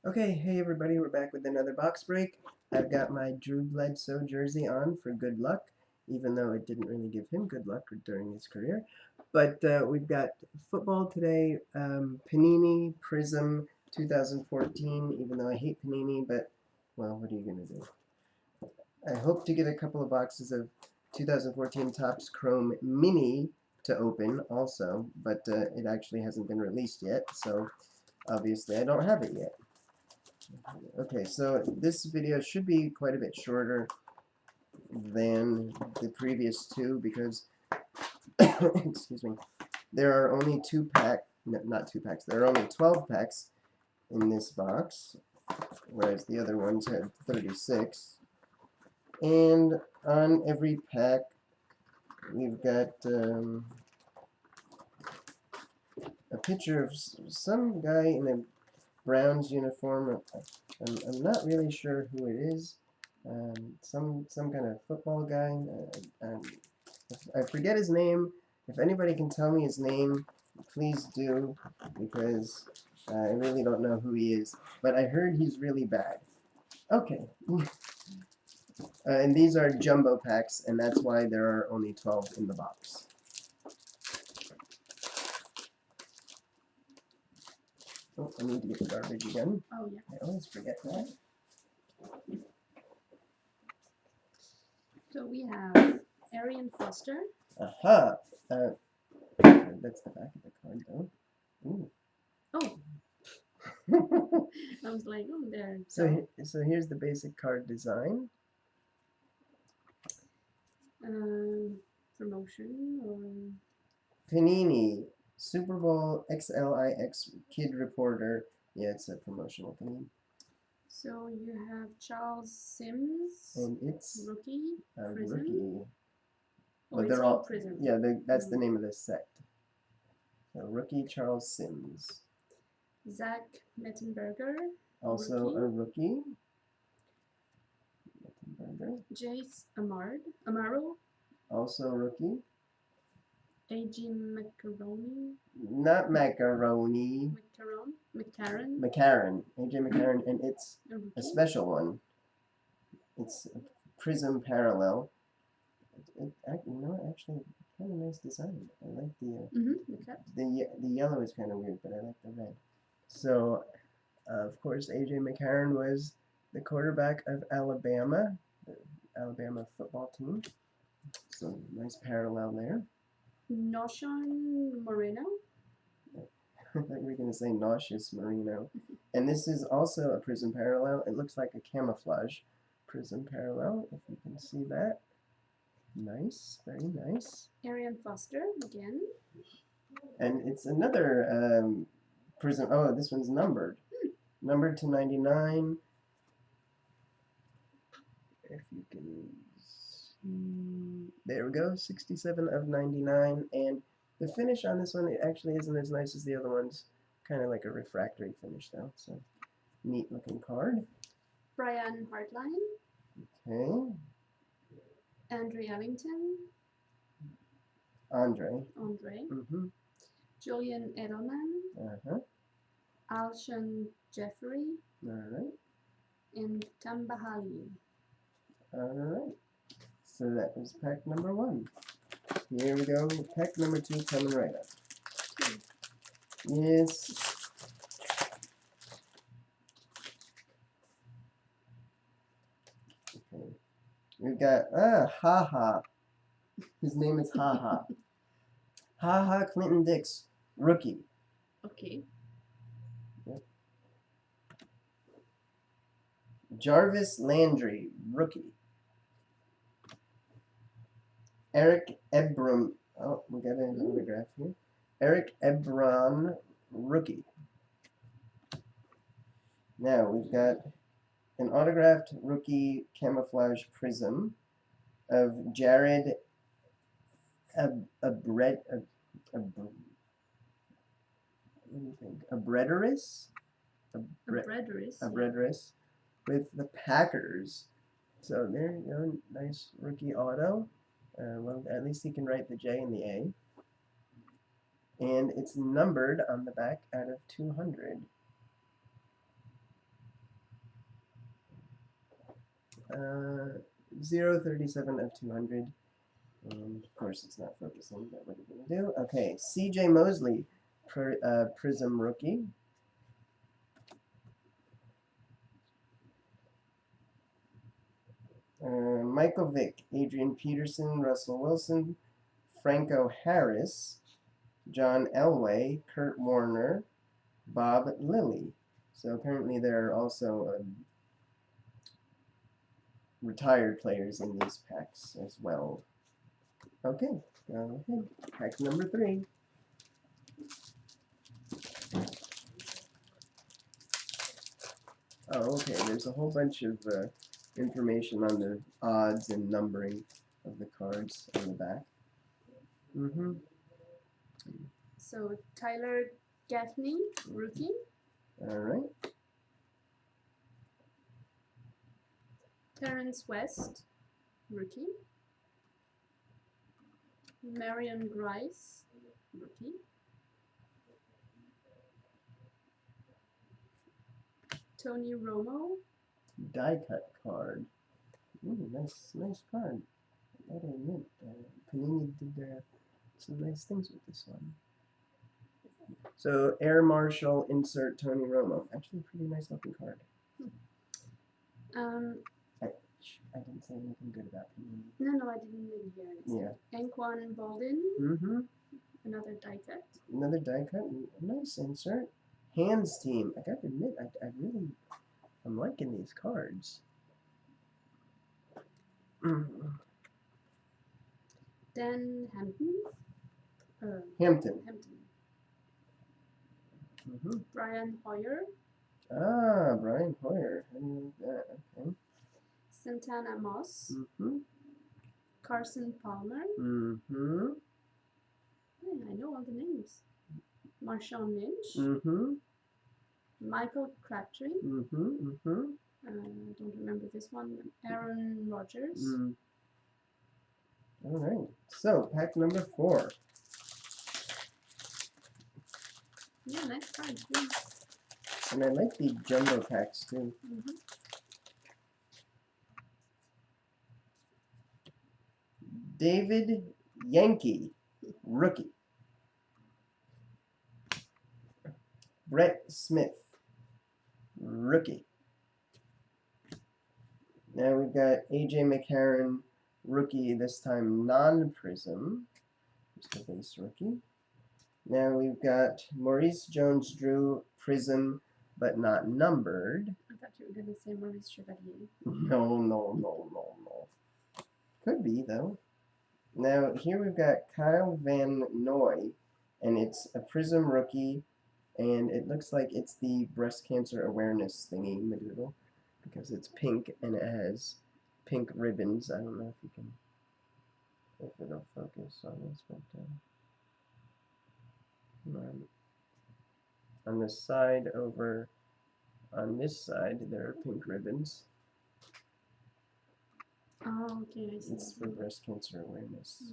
Okay, hey everybody, we're back with another box break. I've got my Drew Bledsoe jersey on for good luck, even though it didn't really give him good luck during his career. But we've got football today, Panini, Prizm 2014, even though I hate Panini, but, well, what are you going to do? I hope to get a couple of boxes of 2014 Topps Chrome Mini to open also, but it actually hasn't been released yet, so obviously I don't have it yet. Okay, so this video should be quite a bit shorter than the previous two because, excuse me, there are only not two packs, there are only 12 packs in this box, whereas the other ones had 36. And on every pack, we've got a picture of some guy in a Browns uniform. I'm not really sure who it is. Some kind of football guy. I forget his name. If anybody can tell me his name, please do, because I really don't know who he is. But I heard he's really bad. Okay. And these are jumbo packs, and that's why there are only 12 in the box. Oh, I need to get the garbage again. Oh, yeah. I always forget that. So we have Arian Foster. Aha! That's the back of the card, though. Ooh. Oh. I was like, oh, there. So here's the basic card design. Promotion or Panini Super Bowl XLIX Kid Reporter. Yeah, it's a promotional thing. So you have Charles Sims. And it's rookie. A Prizm. rookie. Oh, it's all Prizm. Yeah, that's the name of this set. So rookie Charles Sims. Zach Mettenberger. Also a rookie. Mettenberger. Jace Amaro. Also a rookie. A.G. Macaroni. Not macaroni. McCarron. McCarron. A.J. McCarron, and it's a special one. It's a Prizm parallel. Actually, kind of nice design. I like the yellow is kind of weird, but I like the red. So, of course, A.J. McCarron was the quarterback of Alabama, the Alabama football team. So, nice parallel there. Noshan Moreno. I thought you were going to say Nauseous Marino. And this is also a Prizm parallel. It looks like a camouflage Prizm parallel, if you can see that. Nice, very nice. Arian Foster again. And it's another Prizm. Oh, this one's numbered. Numbered to 99. If you can see. There we go, 67 of 99. And the finish on this one, it actually isn't as nice as the other ones. Kind of like a refractory finish, though. So, neat looking card. Brian Hartline. Okay. Andre Ellington. Andre. Mm-hmm. Julian Edelman. Alshon Jeffrey. Alright. And Tambahali. Alright. So that was pack number 1. Here we go. Pack number 2 coming right up. Yes. Okay. We've got, Haha. His name is Haha. Haha Clinton Dix, rookie. Okay. Yep. Jarvis Landry, rookie. Eric Ebram. Oh, we got an autograph here. Eric Ebron, rookie. Now we've got an autographed rookie camouflage Prizm of Jared Abredoris with the Packers. So there you go, nice rookie auto. Well, at least he can write the J and the A. And it's numbered on the back out of 200. 0.37 of 200. And of course, it's not focusing, but what are we going to do? Okay, CJ Mosley, Prizm rookie. Michael Vick, Adrian Peterson, Russell Wilson, Franco Harris, John Elway, Kurt Warner, Bob Lilly. So apparently there are also retired players in these packs as well. Okay, go ahead. Pack number 3. Oh, okay. There's a whole bunch of information on the odds and numbering of the cards on the back. So Tyler Gaffney, rookie. All right. Terrence West, rookie. Marion Grice, rookie. Tony Romo. Die cut card. Ooh, nice card. I gotta admit, Panini did some nice things with this one. So Air Marshal, insert Tony Romo. Actually, a pretty nice looking card. I didn't say anything good about Panini. No, I didn't really hear it. Yeah. Anquan Bolden. Another die cut. Another die cut. Nice insert. Hands team. I gotta admit, I'm liking these cards. Dan Hampton. Hampton. Brian Hoyer. Ah, Brian Hoyer. How do you like that? Okay. Santana Moss. Carson Palmer. I know all the names. Marshawn Lynch. Michael Crabtree. I don't remember this one. Aaron Rodgers. All right. So, pack number 4. Yeah, nice card. Yeah. And I like the jumbo packs too. David Yankee, rookie. Brett Smith, rookie. Now we've got AJ McCarron, rookie, this time non-Prizm. Just a base rookie. Now we've got Maurice Jones-Drew, Prizm, but not numbered. I thought you were going to say Maurice Chevalier. No. Could be, though. Now, here we've got Kyle Van Noy, and it's a Prizm rookie, and it looks like it's the breast cancer awareness thingy medieval, because it's pink and it has pink ribbons. I don't know if it'll focus on this, but on the side over on this side, there are pink ribbons. Oh, okay, I see. It's for breast cancer awareness.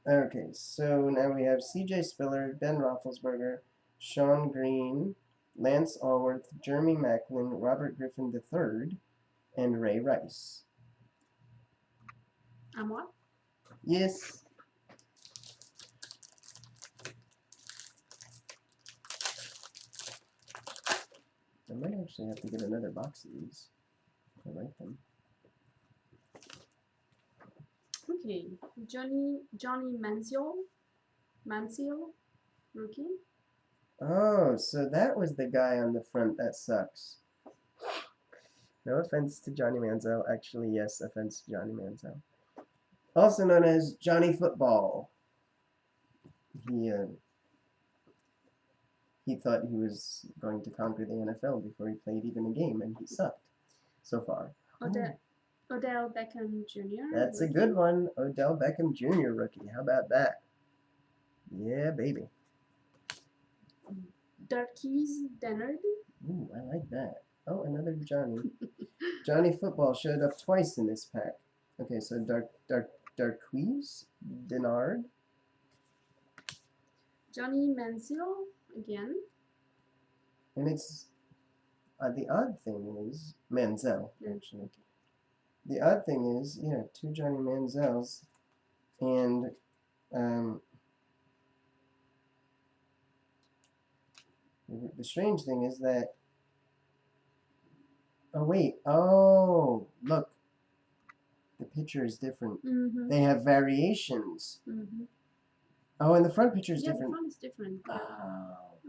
Okay, so now we have CJ Spiller, Ben Roethlisberger, Sean Green, Lance Allworth, Jeremy Macklin, Robert Griffin III, and Ray Rice. What? Yes. I might actually have to get another box of these. I like them. Okay, Johnny Manziel, rookie. Oh, so that was the guy on the front. That sucks. No offense to Johnny Manziel. Actually, yes, offense to Johnny Manziel. Also known as Johnny Football. He thought he was going to conquer the NFL before he played even a game, and he sucked so far. Odell Beckham Jr. That's rookie. a good one. Odell Beckham Jr. rookie. How about that? Yeah, baby. Darqueze Dennard. Ooh, I like that. Oh, another Johnny. Johnny Football showed up twice in this pack. Okay, so Darqueze Dennard. Johnny Manziel again. And it's the odd thing is Manziel, actually. The odd thing is, yeah, 2 Johnny Manziels, and the strange thing is that, oh wait, oh, look, the picture is different. They have variations. Oh, and the front picture is different. Yeah, the front is different. Wow.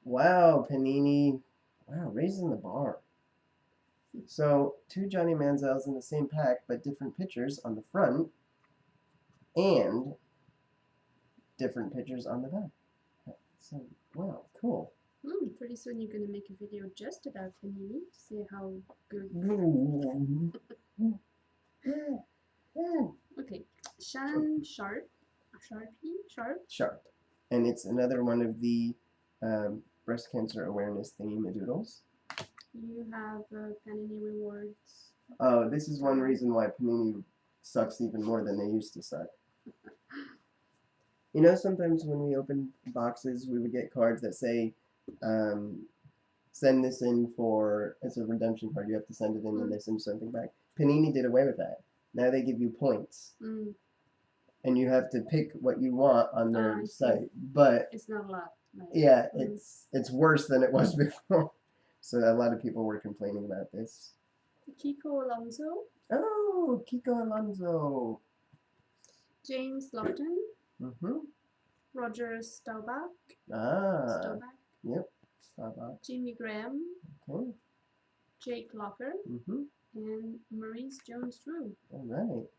Wow, Panini. Wow, raising the bar. So, 2 Johnny Manziels in the same pack, but different pictures on the front, and different pictures on the back. So, wow, cool. Pretty soon you're gonna make a video just about Panini to see how good. Okay, Shannon Sharp. Sharp. And it's another one of the breast cancer awareness thingy-madoodles. You have Panini rewards. Oh, this is one reason why Panini sucks even more than they used to suck. You know, sometimes when we open boxes, we would get cards that say, send this in for, it's a redemption card, you have to send it in and they send something back. Panini did away with that. Now they give you points. And you have to pick what you want on their site. But it's not a lot. Right? Yeah, it's worse than it was before. So a lot of people were complaining about this. Kiko Alonso. Oh, Kiko Alonso. James Lofton. Roger Staubach. Staubach. Yep. Staubach. Jimmy Graham. Okay. Jake Locker. And Maurice Jones-Drew. All right.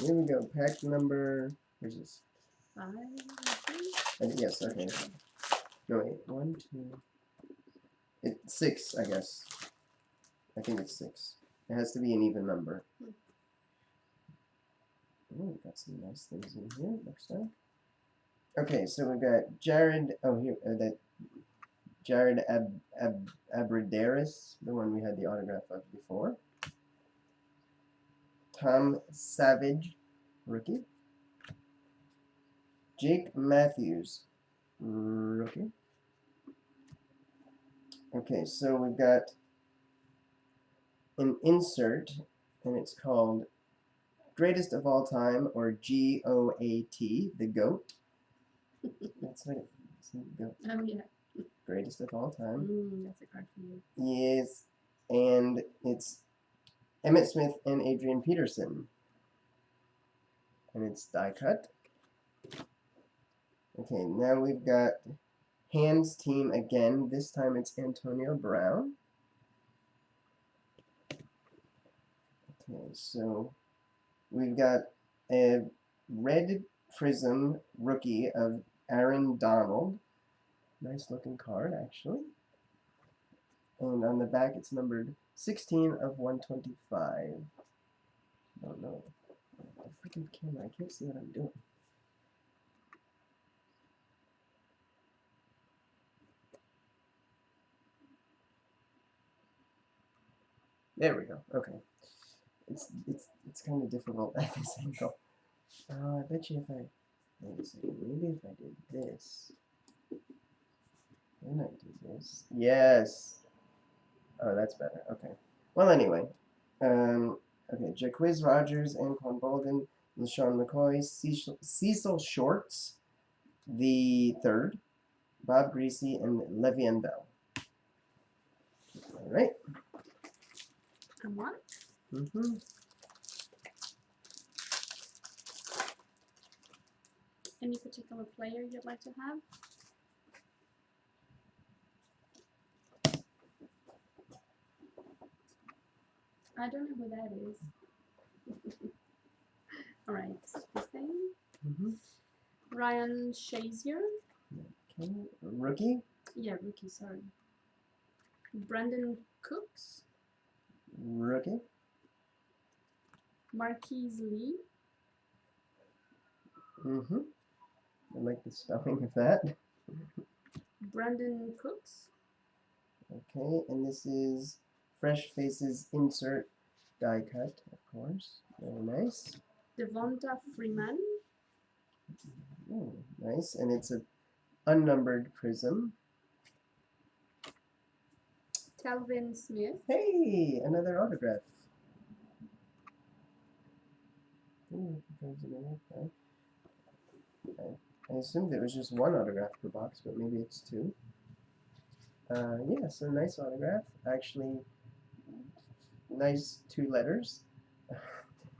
Here we go. Pack number. Where's this? 5. Yes. Okay. No wait. 1, 2. It's 6, I guess. I think it's 6. It has to be an even number. Oh, got some nice things in here. Looks like. Okay, so we've got Jared. Oh, here that Jared Abradaris, the one we had the autograph of before. Tom Savage, rookie. Jake Matthews, rookie. Okay, so we've got an insert, and it's called Greatest of All Time, or GOAT, the GOAT. That's what it's the GOAT. Oh, yeah. Greatest of all time. That's a card for you. Yes, and it's Emmett Smith and Adrian Peterson. And it's die cut. Okay, now we've got Hands team again. This time it's Antonio Brown. Okay, so we've got a red Prizm rookie of Aaron Donald. Nice looking card, actually. And on the back it's numbered 16 of 125. I don't know. The freaking camera, I can't see what I'm doing. There we go. Okay. It's kind of difficult at this angle. I bet you if I wait a second, maybe if I did this. Then I do this. Yes. Oh, that's better. Okay. Well, anyway. Okay, Jacquizz Rodgers, Anquan Bolden, LaShawn McCoy, Cecil Shorts, the third, Bob Greasy, and Le'Veon Bell. All right. And what? Any particular player you'd like to have? I don't know who that is. All right, this thing. Ryan Shazier. Okay, rookie. Yeah, rookie. Sorry. Brandon Cooks. Rookie. Marquise Lee. I like the spelling of that. Brandon Cooks. Okay, and this is Fresh Faces insert die cut, of course. Very nice. Devonta Freeman. Oh, nice. And it's a unnumbered Prizm. Calvin Smith. Hey, another autograph. Ooh, I assumed it was just one autograph per box, but maybe it's two. Yeah, so nice autograph. Actually, nice 2 letters.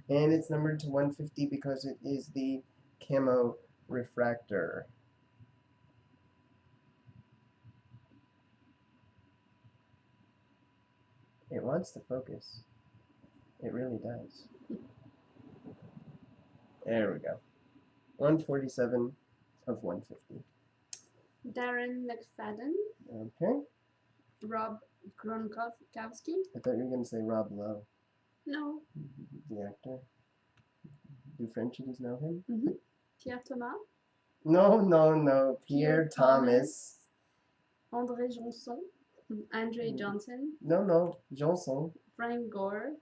And it's numbered to 150 because it is the camo refractor. It wants to focus. It really does. There we go. 147 of 150. Darren McFadden. Okay. Rob Gronkowski. I thought you were going to say Rob Lowe. No. The actor. Do Frenchies know him? Mm-hmm. Pierre Thomas. No. Pierre Thomas. André Johnson. Andre Johnson. No. Johnson. Frank Gore.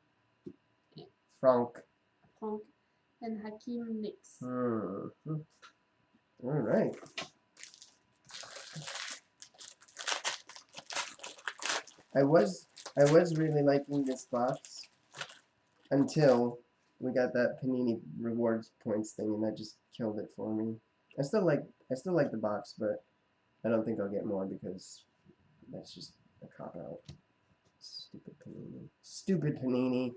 Frank. And Hakeem Nicks. All right. I was really liking this box until we got that Panini rewards points thing, and that just killed it for me. I still like the box, but I don't think I'll get more because that's just a cop out. Stupid Panini.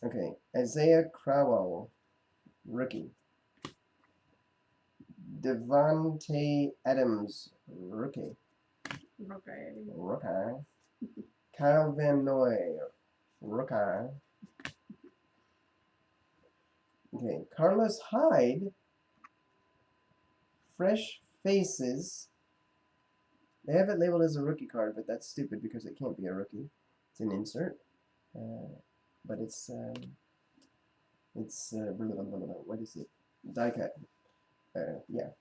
Okay, Isaiah Crowell, rookie. Devontae Adams, rookie. Rookie. Kyle Van Noy, rookie. Okay, Carlos Hyde, Fresh Faces. They have it labeled as a rookie card, but that's stupid because it can't be a rookie. It's an insert, but it's what is it? Die cut. Yeah.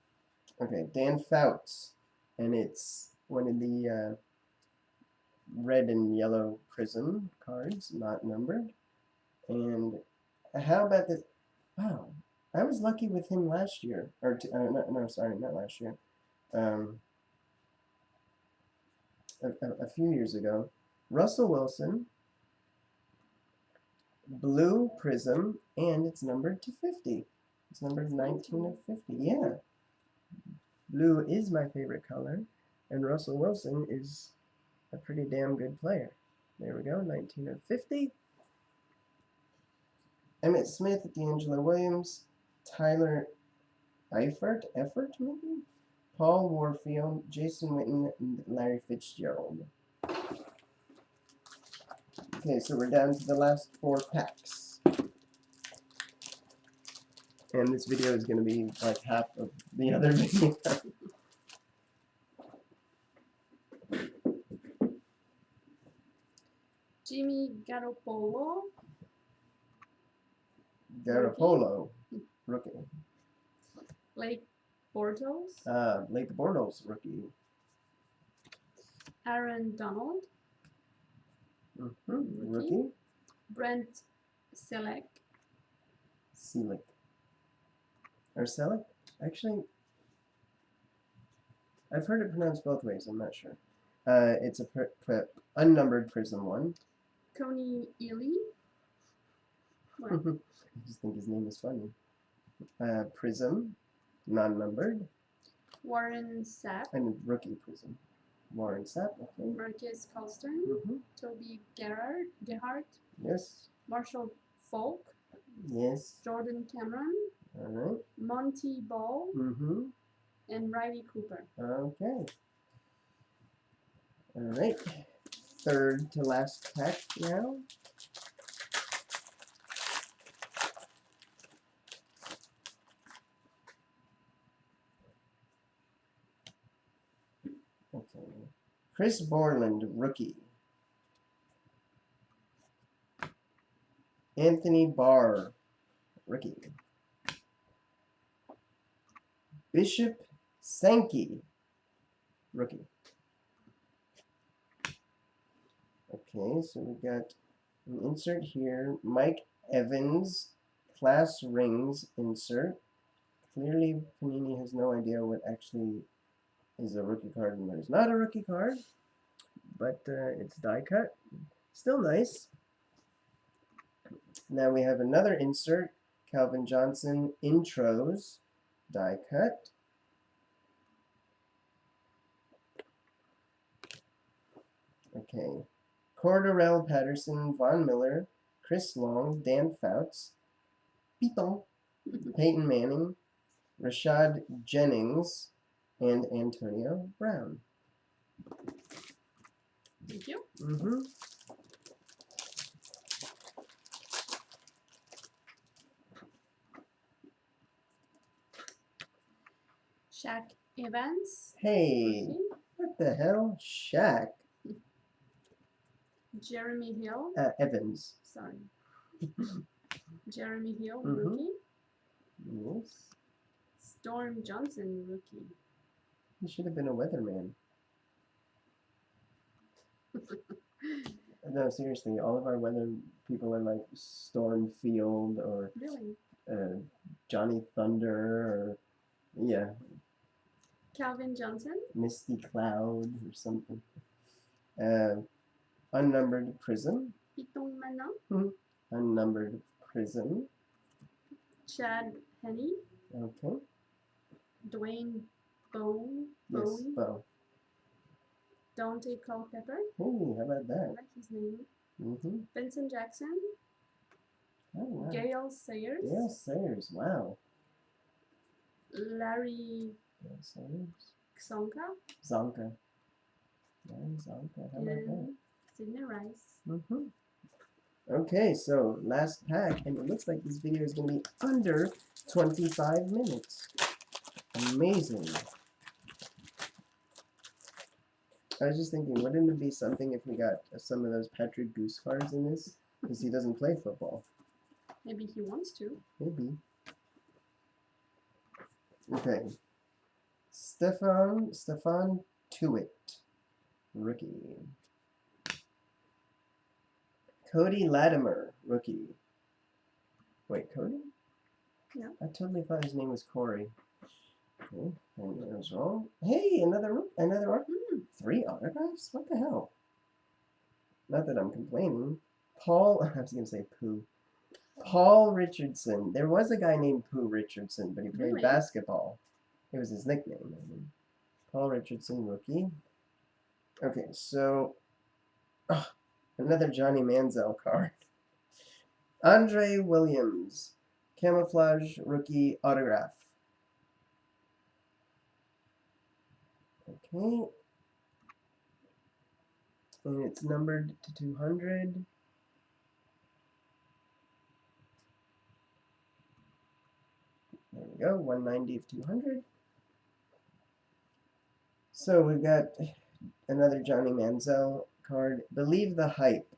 Okay, Dan Fouts, and it's one of the red and yellow Prizm cards, not numbered. And how about this? Wow, I was lucky with him last year, or no, sorry, not last year. A few years ago, Russell Wilson, blue Prizm, and it's numbered to 50. It's numbered 19 of 50. Yeah, blue is my favorite color, and Russell Wilson is a pretty damn good player. There we go, 19 of 50. Emmett Smith, D'Angelo Williams, Tyler Eifert maybe? Paul Warfield, Jason Witten, and Larry Fitzgerald. Okay, so we're down to the last 4 packs. And this video is going to be like half of the other video. Jimmy Garoppolo. Rookie. Blake Bortles. Blake Bortles, rookie. Aaron Donald. Rookie. Brent Selleck. Or Selleck? Actually, I've heard it pronounced both ways. I'm not sure. It's a unnumbered Prizm one. Coney Ely. I just think his name is funny. Prizm, non-numbered. Warren Sapp. And rookie Prizm. Warren Sapp, okay. Marcus Colston. Toby Gerhardt. Yes. Marshall Falk. Yes. Jordan Cameron. All right. Monty Ball. And Riley Cooper. Okay. All right. Third to last pack now. Okay. Chris Borland, rookie. Anthony Barr, rookie. Bishop Sankey, rookie. Okay, so we got an insert here. Mike Evans, class rings insert. Clearly, Panini has no idea what actually is a rookie card and there's not a rookie card, but it's die cut. Still nice. Now we have another insert, Calvin Johnson Intros, die cut. Okay. Cordarrelle Patterson, Von Miller, Chris Long, Dan Fouts, Piton, Peyton Manning, Rashad Jennings, and Antonio Brown. Thank you. Shaq Evans. Hey, Rookie. what the hell? Shaq. Jeremy Hill. Evans. Sorry. Jeremy Hill, rookie. Yes. Storm Johnson, rookie. He should have been a weatherman. No, seriously, all of our weather people are like Storm Field or really? Johnny Thunder or yeah. Calvin Johnson. Misty Cloud or something. Unnumbered Prizm. Piton Manziel. Unnumbered Prizm. Chad Henne. Okay. Dwayne Bowie. Yes, Bo. Dante Culpepper. Hey, how about that? I like his name. Vincent Jackson. Oh, wow. Gale Sayers. Gale Sayers, wow. Larry Zonka. Zonka. Larry Zonka, how about that? Sidney Rice. Okay, so last pack, and it looks like this video is going to be under 25 minutes. Amazing. I was just thinking, wouldn't it be something if we got some of those Patrick Goose cards in this? Because he doesn't play football. Maybe he wants to. Maybe. Okay. Stefan Tuitt, rookie. Cody Latimer, rookie. Wait, Cody? No. I totally thought his name was Corey. Okay, I was wrong. Hey, another 3 autographs? What the hell? Not that I'm complaining. I was going to say Pooh. Paul Richardson. There was a guy named Pooh Richardson, but he played basketball. It was his nickname. I mean. Paul Richardson, rookie. Okay, so another Johnny Manziel card. Andre Williams, camouflage rookie autograph. Okay. And it's numbered to 200. There we go, 190 of 200. So we've got another Johnny Manziel card. Believe the Hype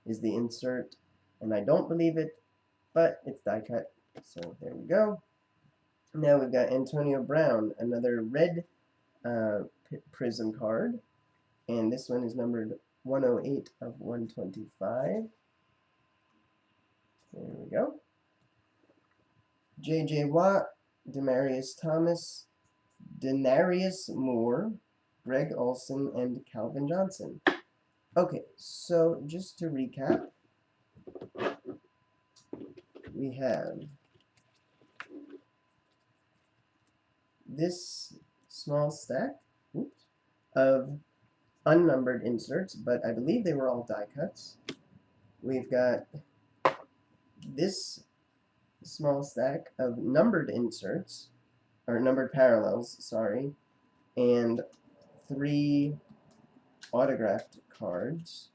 is the insert, and I don't believe it, but it's die cut. So there we go. Now we've got Antonio Brown, another red Prizm card, and this one is numbered 108 of 125. There we go. J.J. Watt, Demarius Thomas, Denarius Moore, Greg Olson, and Calvin Johnson. Okay, so just to recap, we have this small stack of unnumbered inserts, but I believe they were all die cuts. We've got this small stack of numbered inserts, or numbered parallels, sorry, and 3 autographed cards.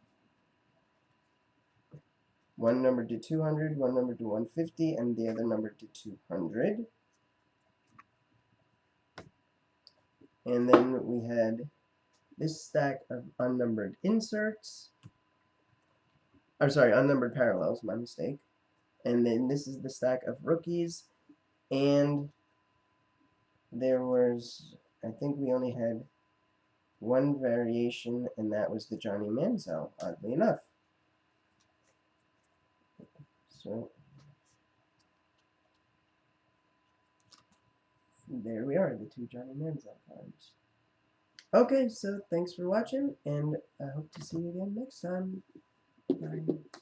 One numbered to 200, one numbered to 150, and the other numbered to 200. And then we had this stack of unnumbered inserts. I'm sorry, unnumbered parallels, my mistake. And then this is the stack of rookies. And there was, I think we only had one variation, and that was the Johnny Manziel, oddly enough. So there we are, the 2 Johnny Manziel cards. Okay, so thanks for watching, and I hope to see you again next time. Bye.